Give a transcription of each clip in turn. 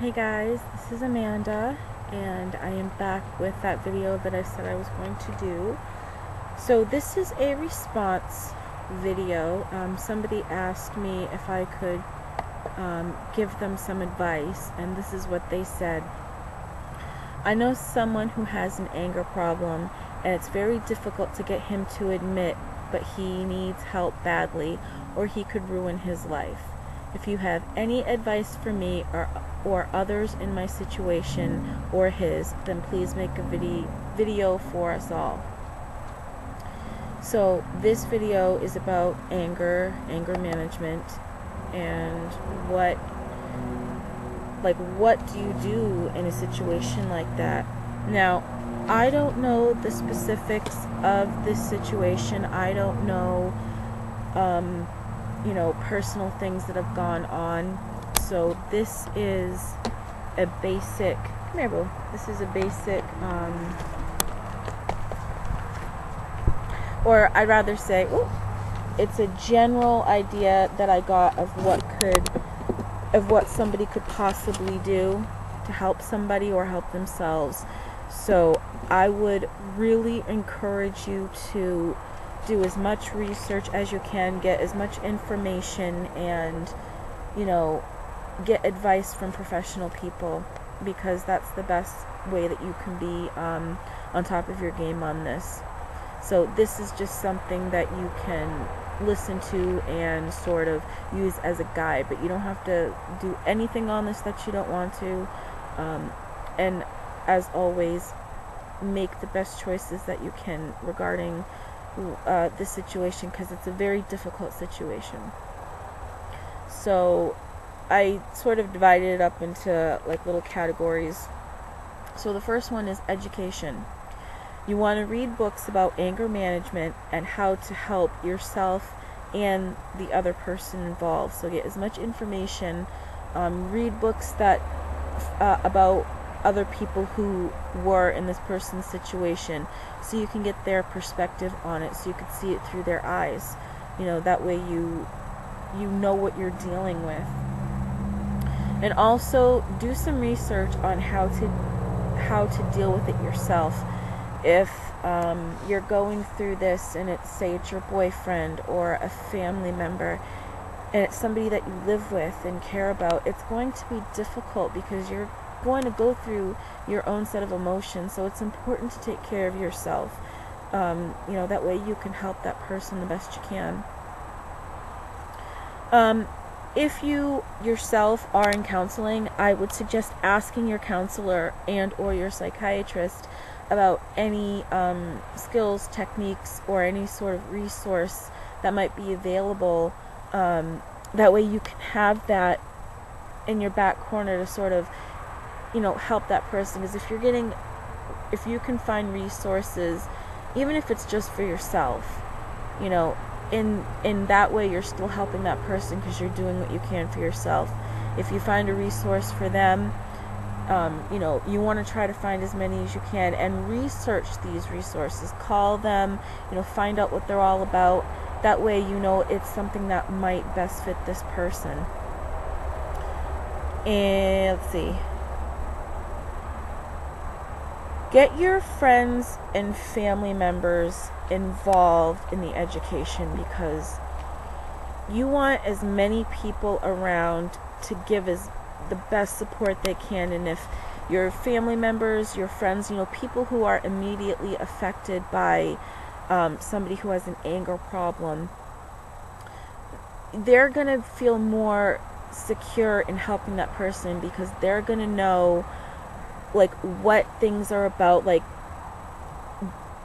Hey guys, this is Amanda, and I am back with that video that I said I was going to do. So this is a response video. Somebody asked me if I could give them some advice, and this is what they said. I know someone who has an anger problem, and it's very difficult to get him to admit, but he needs help badly, or he could ruin his life. If you have any advice for me or others in my situation or his, then please make a video for us all. So this video is about anger management, and what do you do in a situation like that? Now, I don't know the specifics of this situation. I don't know personal things that have gone on. So this is a basic, come here, boo. This is a basic, or I'd rather say, it's a general idea that I got of what somebody could possibly do to help somebody or help themselves. So I would really encourage you to do as much research as you can, get as much information, and get advice from professional people, because that's the best way that you can be on top of your game on this. So this is just something that you can listen to and sort of use as a guide, but you don't have to do anything on this that you don't want to. And as always, make the best choices that you can regarding this situation, because it's a very difficult situation. So I sort of divided it up into like little categories. So the first one is education. You want to read books about anger management and how to help yourself and the other person involved. So get as much information. Read books that about other people who were in this person's situation, so you can get their perspective on it, so you can see it through their eyes. That way you know what you're dealing with. And also do some research on how to deal with it yourself. If you're going through this, and say it's your boyfriend or a family member, and it's somebody that you live with and care about, it's going to be difficult because you're going to go through your own set of emotions. So it's important to take care of yourself. That way you can help that person the best you can. If you yourself are in counseling, I would suggest asking your counselor and or your psychiatrist about any skills, techniques, or any sort of resource that might be available. That way you can have that in your back corner to sort of help that person. Because if you can find resources, even if it's just for yourself, in that way you're still helping that person, because you're doing what you can for yourself. If you find a resource for them, you want to try to find as many as you can and research these resources. Call them, find out what they're all about. That way it's something that might best fit this person. And let's see. Get your friends and family members involved in the education, because you want as many people around to give as the best support they can. And if your family members, your friends, people who are immediately affected by somebody who has an anger problem, they're going to feel more secure in helping that person, because they're going to know what things are about.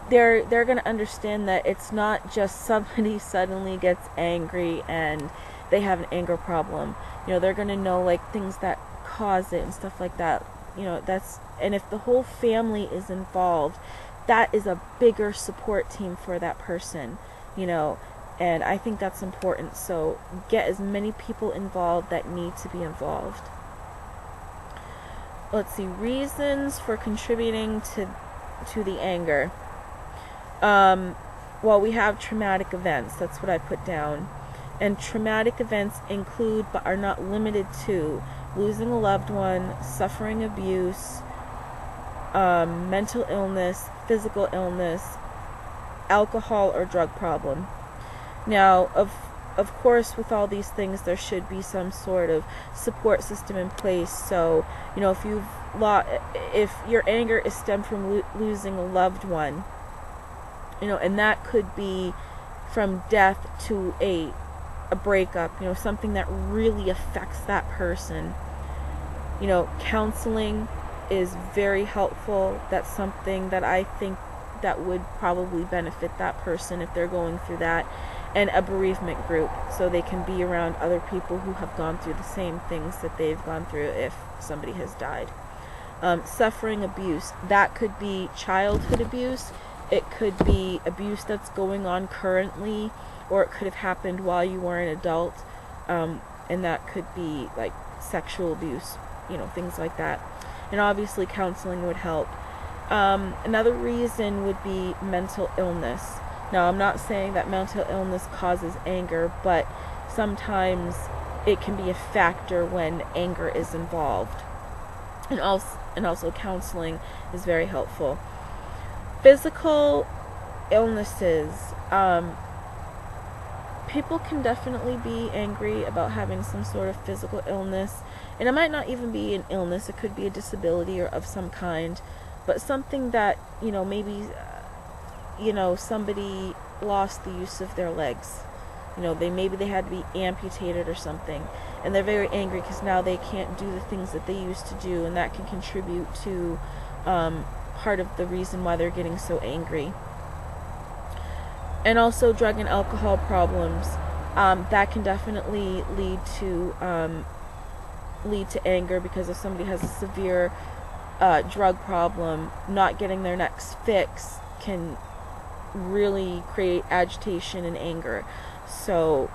They're going to understand that it's not just somebody suddenly gets angry and they have an anger problem. They're going to know things that cause it and stuff like that. And if the whole family is involved, that is a bigger support team for that person. And I think that's important. So get as many people involved that need to be involved. Let's see, reasons for contributing to the anger. Well, we have traumatic events. That's what I put down. And traumatic events include, but are not limited to, losing a loved one, suffering abuse, mental illness, physical illness, alcohol or drug problem. Now, of course, with all these things, there should be some sort of support system in place. So, if your anger is stemmed from losing a loved one, and that could be from death to a breakup, something that really affects that person. Counseling is very helpful. That's something that I think that would probably benefit that person if they're going through that. And a bereavement group, so they can be around other people who have gone through the same things that they've gone through if somebody has died. Suffering abuse, that could be childhood abuse, it could be abuse that's going on currently, or it could have happened while you were an adult, and that could be like sexual abuse, things like that. And obviously counseling would help. Another reason would be mental illness. Now, I'm not saying that mental illness causes anger, but sometimes it can be a factor when anger is involved. And also counseling is very helpful. Physical illnesses. People can definitely be angry about having some sort of physical illness. And it might not even be an illness. It could be a disability or of some kind. But something that, maybe... somebody lost the use of their legs. Maybe they had to be amputated or something, and they're very angry because now they can't do the things that they used to do, and that can contribute to part of the reason why they're getting so angry. And also drug and alcohol problems, that can definitely lead to anger, because if somebody has a severe drug problem, not getting their next fix can really create agitation and anger. So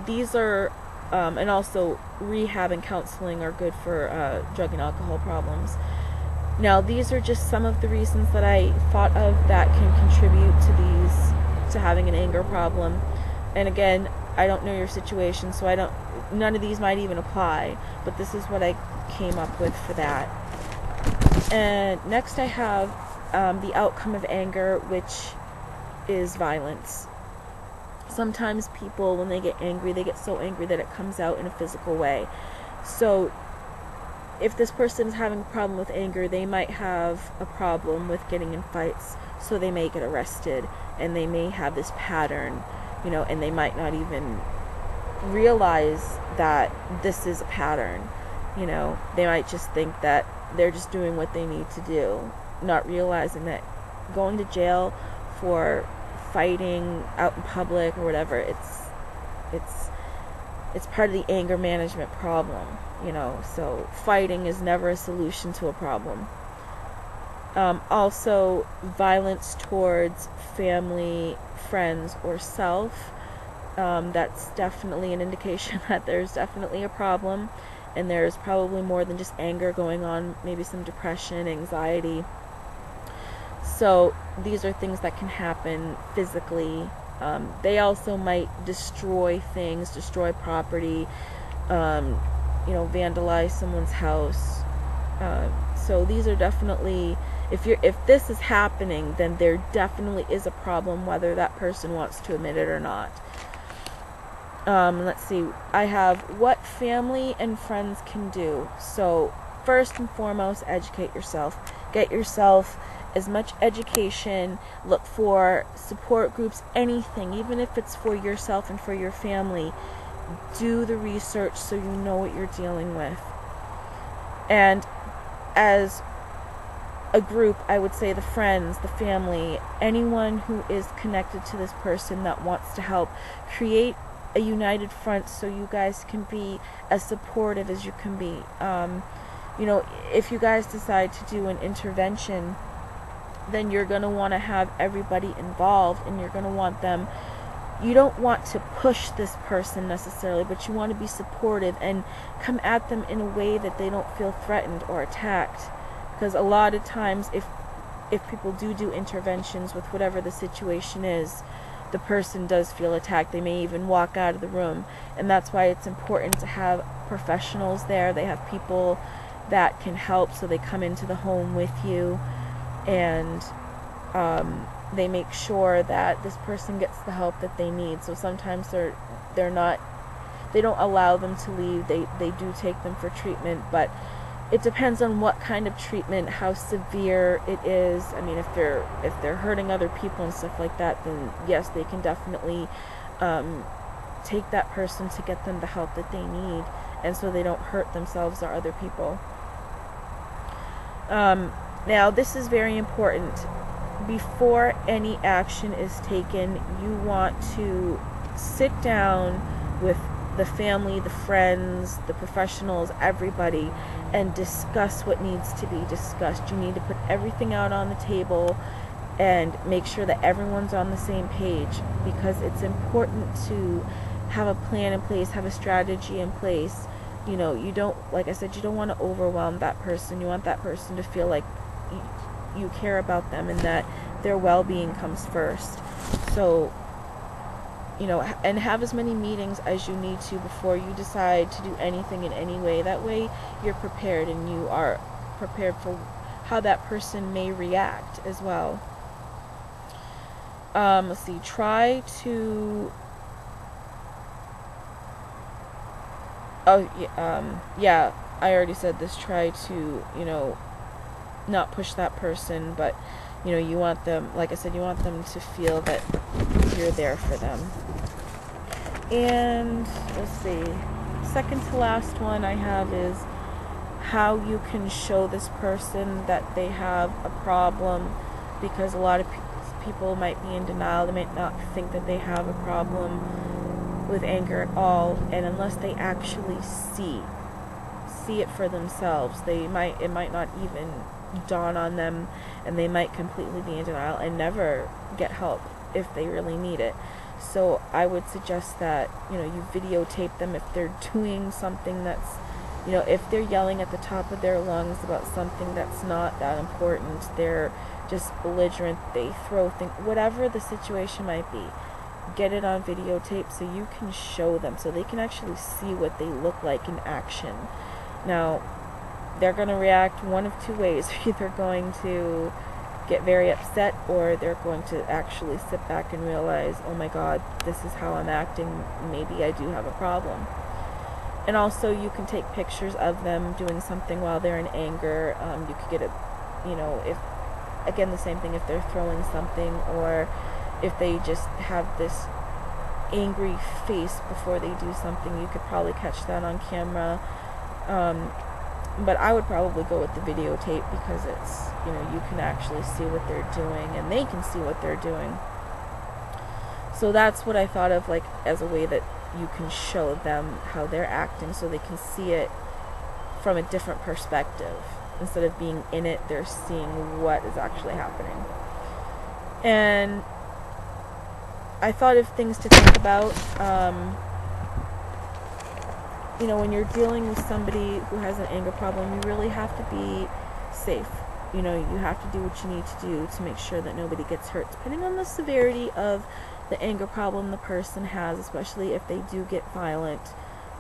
these are and also rehab and counseling are good for drug and alcohol problems. Now, these are just some of the reasons that I thought of that can contribute to having an anger problem. And again, I don't know your situation, so none of these might even apply, but this is what I came up with for that. And next I have the outcome of anger, which is violence. Sometimes people, when they get angry, they get so angry that it comes out in a physical way. So if this person is having a problem with anger, they might have a problem with getting in fights, so they may get arrested, and they may have this pattern, and they might not even realize that this is a pattern. They might just think that they're just doing what they need to do, not realizing that going to jail for fighting out in public or whatever, it's part of the anger management problem, so fighting is never a solution to a problem. Also, violence towards family, friends, or self, that's definitely an indication that there's definitely a problem, and there's probably more than just anger going on, maybe some depression, anxiety. So these are things that can happen physically. They also might destroy things, destroy property, vandalize someone's house. So these are definitely, if this is happening, then there definitely is a problem, whether that person wants to admit it or not. Let's see. I have what family and friends can do. So first and foremost, educate yourself. Get yourself as much education. Look for support groups, anything, even if it's for yourself and for your family. Do the research so you know what you're dealing with. And as a group, I would say the friends, the family, anyone who is connected to this person that wants to help, create a united front so you guys can be as supportive as you can be. If you guys decide to do an intervention, then you're going to want to have everybody involved, and you're going to want them, you don't want to push this person necessarily, but you want to be supportive and come at them in a way that they don't feel threatened or attacked. Because a lot of times, if people do interventions with whatever the situation is, the person does feel attacked. They may even walk out of the room, and that's why it's important to have professionals there. They have people that can help, so they come into the home with you, and they make sure that this person gets the help that they need. So sometimes they don't allow them to leave. They do take them for treatment, but it depends on what kind of treatment, how severe it is. I mean, if they're hurting other people and stuff like that, then yes, they can definitely take that person to get them the help that they need, and so they don't hurt themselves or other people. Now, this is very important. Before any action is taken, you want to sit down with the family, the friends, the professionals, everybody, and discuss what needs to be discussed. You need to put everything out on the table and make sure that everyone's on the same page, because it's important to have a plan in place, have a strategy in place. You know, you don't, like I said, you don't want to overwhelm that person. You want that person to feel like you care about them and that their well-being comes first. So, you know, and have as many meetings as you need to before you decide to do anything in any way. That way you're prepared, and you are prepared for how that person may react as well. Let's see, try to yeah, I already said this. Try to, you know, not push that person, but, you know, you want them, like I said, you want them to feel that you're there for them. And let's see, second to last one I have is how you can show this person that they have a problem, because a lot of people might be in denial. They might not think that they have a problem with anger at all, and unless they actually see it for themselves, it might not even dawn on them, and they might completely be in denial and never get help if they really need it. So I would suggest that, you know, you videotape them if they're doing something that's, you know, if they're yelling at the top of their lungs about something that's not that important, they're just belligerent, they throw things, whatever the situation might be, get it on videotape so you can show them, so they can actually see what they look like in action. Now, they're going to react one of two ways. Either going to get very upset, or they're going to actually sit back and realize, oh my God, this is how I'm acting, maybe I do have a problem. And also, you can take pictures of them doing something while they're in anger. You could get you know, if, again, the same thing, if they're throwing something, or if they just have this angry face before they do something, you could probably catch that on camera. But I would probably go with the videotape, because it's, you know, you can actually see what they're doing, and they can see what they're doing. So that's what I thought of, like, as a way that you can show them how they're acting, so they can see it from a different perspective. Instead of being in it, they're seeing what is actually happening. And I thought of things to think about. You know, when you're dealing with somebody who has an anger problem, you really have to be safe. You know, you have to do what you need to do to make sure that nobody gets hurt, depending on the severity of the anger problem the person has, especially if they do get violent.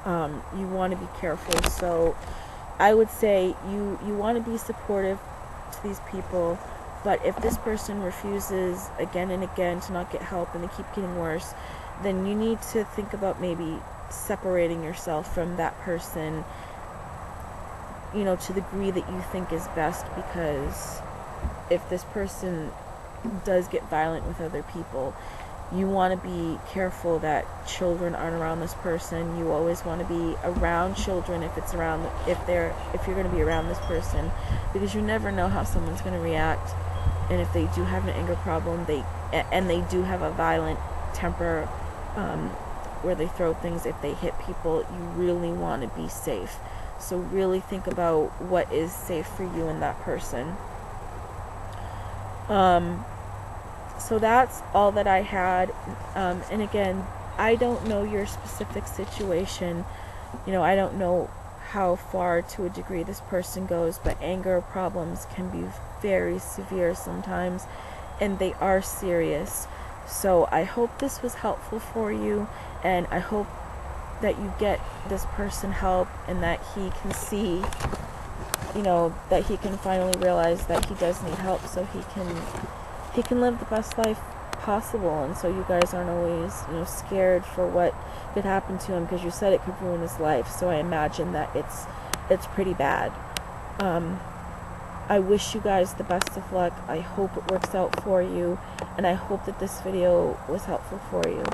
You want to be careful. So I would say you want to be supportive to these people, but if this person refuses again and again to not get help and they keep getting worse, then you need to think about maybe separating yourself from that person, you know, to the degree that you think is best, because if this person does get violent with other people, you want to be careful that children aren't around this person. You always want to be around children if you're going to be around this person, because you never know how someone's going to react. And if they do have an anger problem, they do have a violent temper, where they throw things, if they hit people, you really want to be safe. So really think about what is safe for you and that person. So that's all that I had. And again, I don't know your specific situation. You know, I don't know how far to a degree this person goes, but anger problems can be very severe sometimes, and they are serious. So I hope this was helpful for you, and I hope that you get this person help, and that he can see, that he can finally realize that he does need help, so he can live the best life possible. And so you guys aren't always, scared for what could happen to him, because you said it could ruin his life. So I imagine that it's pretty bad. I wish you guys the best of luck. I hope it works out for you, and I hope that this video was helpful for you.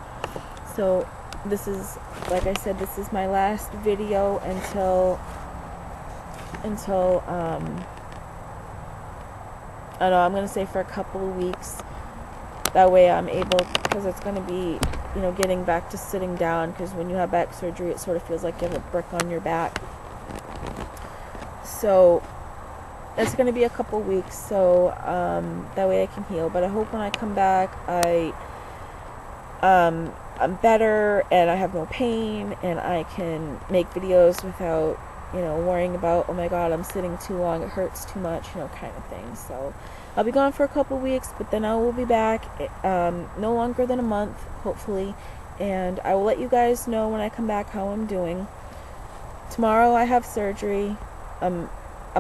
So this is, like I said, this is my last video until I don't know, I'm going to say for a couple of weeks. That way I'm able, because it's going to be, getting back to sitting down, because when you have back surgery, it sort of feels like you have a brick on your back. So it's going to be a couple weeks, so that way I can heal. But I hope when I come back, I'm better, and I have no pain, and I can make videos without, worrying about, oh my god, I'm sitting too long, it hurts too much, kind of thing. So I'll be gone for a couple weeks, but then I will be back, no longer than a month, hopefully, and I will let you guys know when I come back how I'm doing. Tomorrow I have surgery. I'm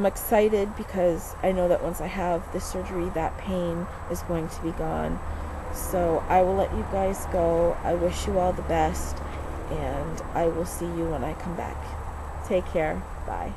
excited, because I know that once I have this surgery, that pain is going to be gone. So I will let you guys go. I wish you all the best, and I will see you when I come back. Take care. Bye.